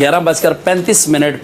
11:35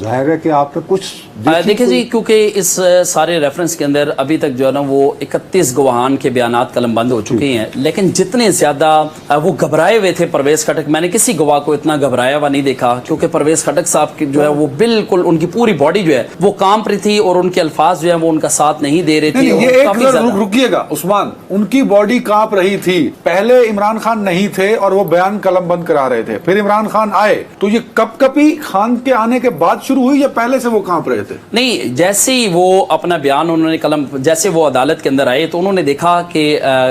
ظاہر ہے کہ آپ نے کچھ دیکھیں جی، کیونکہ اس سارے ریفرنس کے اندر ابھی تک جو ہے نا وہ 31 گواہان کے بیانات قلم بند ہو چکے ہیں، لیکن جتنے زیادہ وہ گھبرائے ہوئے تھے پرویز خٹک، میں نے کسی گواہ کو اتنا گھبرایا ہوا نہیں دیکھا، کیونکہ پرویز خٹک صاحب کی جو ہے وہ بالکل ان کی پوری باڈی جو ہے وہ کانپ رہی تھی اور ان کے الفاظ جو ہے وہ ان کا ساتھ نہیں دے رہے تھے۔ یہ ایک رکیے گا عثمان، ان کی باڈی کانپ رہی تھی، پہلے عمران خان نہیں تھے اور وہ بیان قلم بند کرا رہے تھے، پھر عمران خان آئے، تو یہ کب کبھی خان کے آنے کے بعد شروع ہوئی یا پہلے سے وہ کانپ رہے تھے؟ نہیں، جیسے ہی وہ اپنا بیان انہوں نے قلم، جیسے وہ عدالت کے اندر آئے تو انہوں نے دیکھا کہ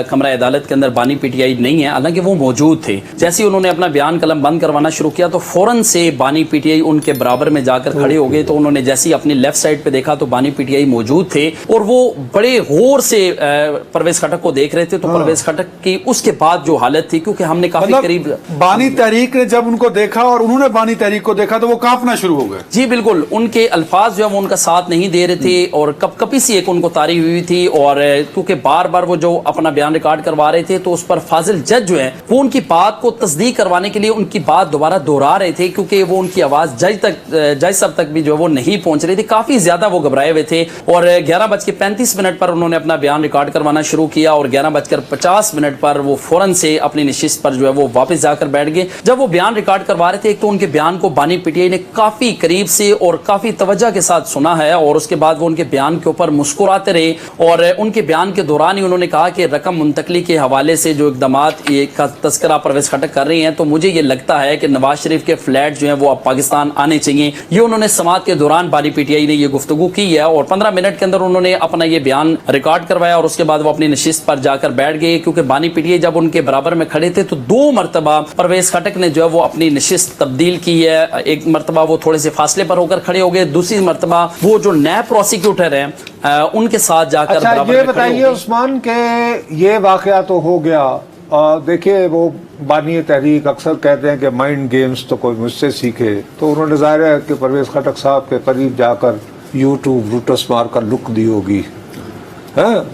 کمرہ عدالت کے اندر بانی پی ٹی آئی نہیں ہے، حالانکہ وہ موجود تھے۔ جیسے ہی انہوں نے اپنا بیان قلم بند کروانا شروع کیا تو فوراً سے بانی پی ٹی آئی ان کے برابر میں جا کر کھڑے ہو گئے، تو انہوں نے جیسے ہی اپنی لیفٹ سائڈ پہ دیکھا تو بانی پی ٹی آئی موجود تھے اور وہ بڑے غور سے پرویز خٹک کو دیکھ رہے تھے۔ تو پرویز خٹک کی اس کے بعد جو حالت تھی، کیونکہ ہم نے کافی قریب بانی تحریک نے جب ان کو دیکھا اور انہوں نے بانی تحریک کو دیکھا تو وہ کانپنا شروع ہو گئے۔ جی بالکل، ان کے الفاظ جو ہے وہ ان کا ساتھ نہیں دے رہے تھے اور کپ کپی سی ایک ان کو تاری ہوئی تھی، اور کیونکہ بار بار وہ جو اپنا بیان ریکارڈ کروا رہے تھے تو اس پر فاضل جج جو ہے وہ ان کی بات کو تصدیق کروانے کے لیے ان کی بات دوبارہ دہرا رہے تھے، کیونکہ وہ ان کی آواز جج صاحب تک بھی جو ہے وہ نہیں پہنچ رہی تھی۔ کافی زیادہ وہ گھبرائے ہوئے تھے اور 11:35 پر انہوں نے اپنا بیان ریکارڈ کروانا شروع کیا اور 11:50 پر وہ فوراً سے اپنی نشست پر جو ہے وہ واپس جا کر بیٹھ گئے۔ جب وہ بیان ریکارڈ کروا رہے تھے ایک تو ان کے بیان کو بانی پی ٹی آئی نے کافی قریب سے اور کافی توجہ کے ساتھ سنا ہے، اور اس کے بعد وہ ان کے بیان کے اوپر مسکراتے رہے، اور ان کے بیان کے دوران ہی انہوں نے کہا کہ رقم منتقلی کے حوالے سے جو اقدامات یہ کا تذکرہ پرویز خٹک کر رہے ہیں تو مجھے یہ لگتا ہے کہ نواز شریف کے فلیٹ جو ہیں وہ اب پاکستان آنے چاہیے۔ یہ انہوں نے سماعت کے دوران بانی پی ٹی آئی نے یہ گفتگو کی ہے اور 15 منٹ کے اندر انہوں نے اپنا یہ بیان ریکارڈ کروایا اور اس کے بعد وہ اپنی نشست پر جا کر بیٹھ گئے، کیونکہ بانی پی ٹی آئی جب ان کے برابر میں کھڑے تھے تو 2 مرتبہ پرویز خٹک نے جو ہے وہ اپنی نشست تبدیل کی ہے۔ ایک مرتبہ وہ تھوڑے سے فاصلے پر ہو کر کھڑے ہو گئے، دوسری مرتبہ وہ جو نیب پروسیکیوٹر ہیں ان کے ساتھ جا کر برابر یہ بتائیے عثمان کہ یہ واقعہ تو ہو گیا، دیکھیے وہ بانی تحریک اکثر کہتے ہیں کہ مائنڈ گیمز تو کوئی مجھ سے سیکھے، تو انہوں نے ظاہر ہے کہ پرویز خٹک صاحب کے قریب جا کر یوٹیوب روٹس مار کر لک دی ہوگی،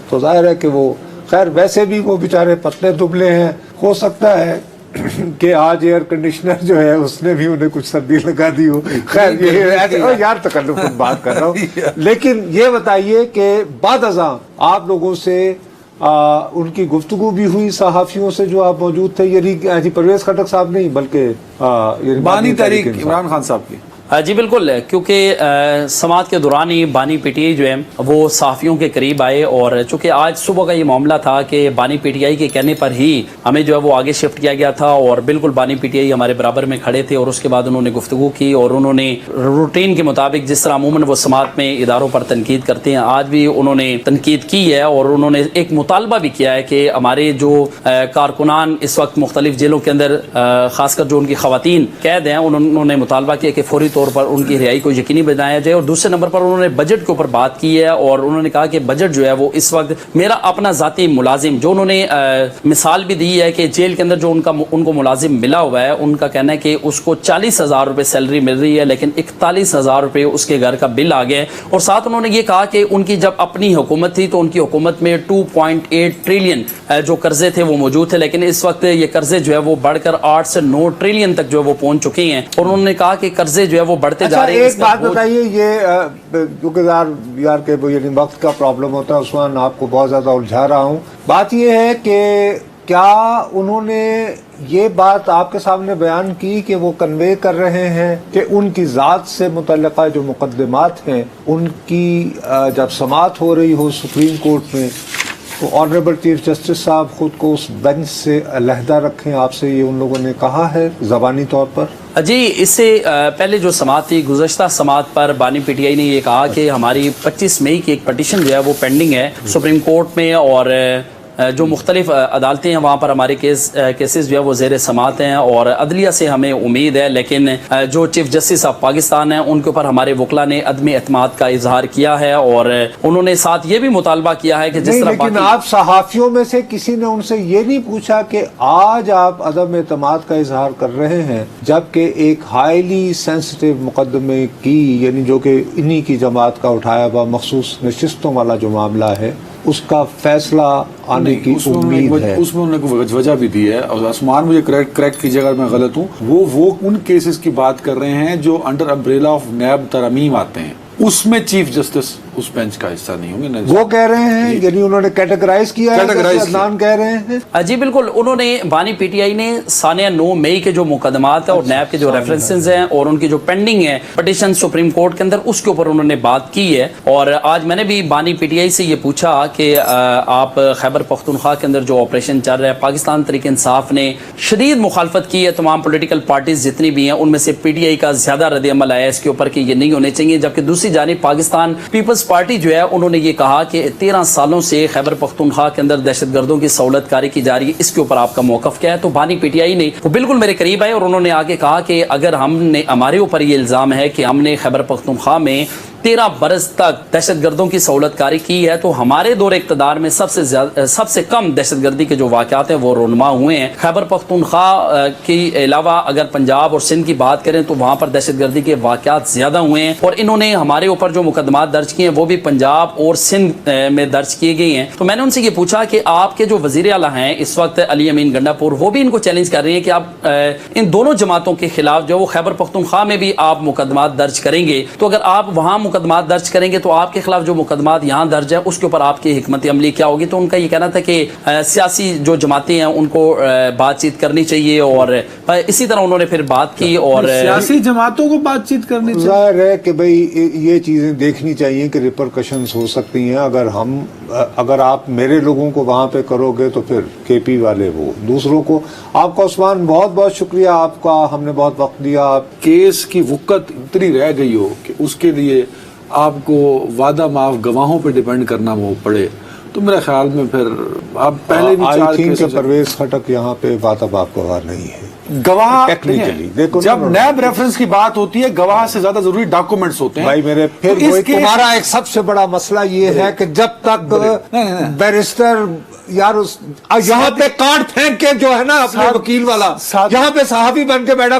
تو ظاہر ہے کہ وہ خیر ویسے بھی وہ بیچارے پتلے دبلے ہیں، ہو سکتا ہے کہ آج ایئر کنڈیشنر جو ہے اس نے بھی انہیں کچھ سردی لگا دی ہو، خیر یہ یار تکلف کی بات کر رہا ہوں۔ لیکن یہ بتائیے کہ بعد ازاں آپ لوگوں سے ان کی گفتگو بھی ہوئی صحافیوں سے جو آپ موجود تھے، یعنی پرویز خٹک صاحب نہیں بلکہ بانی تحریک عمران خان صاحب کی؟ جی بالکل، کیونکہ سماعت کے دوران ہی بانی پی ٹی آئی جو ہے وہ صحافیوں کے قریب آئے، اور چونکہ آج صبح کا یہ معاملہ تھا کہ بانی پی ٹی آئی کے کہنے پر ہی ہمیں جو ہے وہ آگے شفٹ کیا گیا تھا، اور بالکل بانی پی ٹی آئی ہمارے برابر میں کھڑے تھے اور اس کے بعد انہوں نے گفتگو کی اور انہوں نے روٹین کے مطابق جس طرح عموماً وہ سماعت میں اداروں پر تنقید کرتے ہیں آج بھی انہوں نے تنقید کی ہے، اور انہوں نے ایک مطالبہ بھی کیا ہے کہ ہمارے جو کارکنان اس وقت مختلف جیلوں کے اندر خاص کر جو ان کی خواتین قید ہیں انہوں نے مطالبہ کیا کہ فوری طور پر ان کی رہائی کو یقینی بنایا جائے، اور دوسرے نمبر پر انہوں نے بجٹ کے اوپر بات کی ہے، اور انہوں نے کہا کہ بجٹ جو ہے وہ اس وقت میرا اپنا ذاتی ملازم جو انہوں نے مثال بھی دی ہے کہ جیل کے اندر جو ان کو ملازم ملا ہوا ہے ان کا کہنا ہے کہ اس کو 40,000 روپے سیلری مل رہی ہے لیکن 41,000 روپے اس کے گھر کا بل آ گیا ہے، اور ساتھ انہوں نے یہ کہا کہ ان کی جب اپنی حکومت تھی تو ان کی حکومت میں 2.8 ٹریلین جو قرضے تھے وہ موجود تھے، لیکن اس وقت یہ قرضے جو ہے وہ بڑھ کر 8 سے 9 ٹریلین تک جو ہے وہ پہنچ چکے ہیں، اور انہوں نے کہا کہ قرضے جو ہے وہ بڑھتے جا رہے ہیں۔ ایک بات بتائیے، یہ کیونکہ یار کہ یعنی وقت کا پرابلم ہوتا ہے عثمان، آپ کو بہت زیادہ الجھا رہا ہوں، بات یہ ہے کہ کیا انہوں نے یہ بات آپ کے سامنے بیان کی کہ وہ کنوے کر رہے ہیں کہ ان کی ذات سے متعلقہ جو مقدمات ہیں ان کی جب سماعت ہو رہی ہو سپریم کورٹ میں تو آنریبل چیف جسٹس صاحب خود کو اس بینچ سے علیحدہ رکھیں، آپ سے یہ ان لوگوں نے کہا ہے زبانی طور پر؟ جی، اس سے پہلے جو سماعت تھی گزشتہ سماعت پر بانی پی ٹی آئی نے یہ کہا کہ ہماری 25 مئی کی ایک پٹیشن جو ہے وہ پینڈنگ ہے سپریم کورٹ میں، اور جو مختلف عدالتیں ہیں وہاں پر ہمارے کیسز جو ہے وہ زیر سماعت ہیں، اور عدلیہ سے ہمیں امید ہے، لیکن جو چیف جسٹس آف پاکستان ہیں ان کے اوپر ہمارے وکلا نے عدم اعتماد کا اظہار کیا ہے، اور انہوں نے ساتھ یہ بھی مطالبہ کیا ہے کہ جس طرح لیکن آپ صحافیوں میں سے کسی نے ان سے یہ نہیں پوچھا کہ آج آپ عدم اعتماد کا اظہار کر رہے ہیں جبکہ ایک ہائیلی سینسٹیو مقدمے کی، یعنی جو کہ انہی کی جماعت کا اٹھایا ہوا مخصوص نشستوں والا جو معاملہ ہے، اس کا فیصلہ آنے کی امید ہے. اس میں انہوں نے کوئی وجہ بھی دی ہے. اور عثمان مجھے کریکٹ کیجیے اگر میں غلط ہوں, وہ ان کیسز کی بات کر رہے ہیں جو انڈر امبریلا آف نیب ترامیم آتے ہیں, اس میں چیف جسٹس اس بینچ کا حصہ نہیں ہوں گے. وہ کہہ رہے ہیں, یعنی انہوں نے کیٹیگرائز کیا ہے, جیسے عدنان کہہ رہے ہیں. جی بالکل, انہوں نے بانی پی ٹی آئی نے سانیہ 9 مئی کے جو مقدمات ہیں اور نیب کے جو ریفرنسز ہیں اور ان کی جو پینڈنگ ہے پٹیشن سپریم کورٹ کے اندر, اس کے اوپر انہوں نے بات کی ہے. اور آج میں نے بھی بانی پی ٹی آئی سے یہ پوچھا کہ آپ خیبر پختونخوا کے اندر جو آپریشن چل رہا ہے, پاکستان تحریک انصاف نے شدید مخالفت کی ہے, تمام پولیٹیکل پارٹیز جتنی بھی ہیں ان میں سے پی ٹی آئی کا زیادہ رد عمل آیا اس کے اوپر کہ یہ نہیں ہونے چاہیے, جبکہ دوسری جانب پاکستان پیپلز پارٹی جو ہے انہوں نے یہ کہا کہ 13 سالوں سے خیبر پختونخوا کے اندر دہشت گردوں کی سہولت کاری کی جا رہی ہے, اس کے اوپر آپ کا موقف کیا ہے؟ تو بانی پی ٹی آئی نے وہ بالکل میرے قریب آئے اور انہوں نے آگے کہا کہ اگر ہمارے اوپر یہ الزام ہے کہ ہم نے خیبر پختونخوا میں 13 برس تک دہشت گردوں کی سہولت کاری کی ہے, تو ہمارے دور اقتدار میں سب سے کم دہشت گردی کے جو واقعات ہیں وہ رونما ہوئے ہیں. خیبر پختونخوا کے علاوہ اگر پنجاب اور سندھ کی بات کریں تو وہاں پر دہشت گردی کے واقعات زیادہ ہوئے ہیں, اور انہوں نے ہمارے اوپر جو مقدمات درج کیے ہیں وہ بھی پنجاب اور سندھ میں درج کیے گئے ہیں. تو میں نے ان سے یہ پوچھا کہ آپ کے جو وزیر اعلیٰ ہیں اس وقت علی امین گنڈا پور, وہ بھی ان کو چیلنج کر رہے ہیں کہ آپ ان دونوں جماعتوں کے خلاف جو وہ خیبر پختونخوا میں بھی آپ مقدمات درج کریں گے, تو اگر آپ وہاں مقدمات درج کریں گے تو آپ کے خلاف جو مقدمات یہاں درج ہے اس کے اوپر آپ کی حکمت عملی کیا ہوگی؟ تو ان کا یہ کہنا تھا کہ سیاسی جو جماعتیں ہیں ان کو بات چیت کرنی چاہیے, اور اسی طرح انہوں نے پھر بات کی. اور سیاسی جماعتوں کو بات چیت کرنی چاہیے, ظاہر ہے کہ بھئی یہ چیزیں دیکھنی چاہیے کہ ریپرکشنز ہو سکتی ہیں. اگر آپ میرے لوگوں کو وہاں پہ کرو گے تو پھر کے پی والے وہ دوسروں کو. آپ کا عثمان بہت بہت شکریہ آپ کا, ہم نے بہت وقت دیا. کیس کی وقت اتنی رہ گئی ہو کہ اس کے لیے آپ کو وعدہ معاف گواہوں پہ ڈیپینڈ کرنا وہ پڑے, تو میرے خیال میں پھر آپ پہلے بھی آئی تھنک کہ پرویز خٹک یہاں پہ وعدہ معاف گواہ نہیں ہے. گواہ ٹیکنیکلی جب نیب ریفرنس کی بات ہوتی ہے گواہ سے زیادہ ضروری ڈاکومنٹس ہوتے ہیں. بھائی میرے پھر تمہارا ایک سب سے بڑا مسئلہ یہ ہے کہ جب تک بیرسٹر یار یہاں پہ کارڈ پھینک کے جو ہے نا اپنے وکیل والا, یہاں پہ صحافی بن کے بیٹھا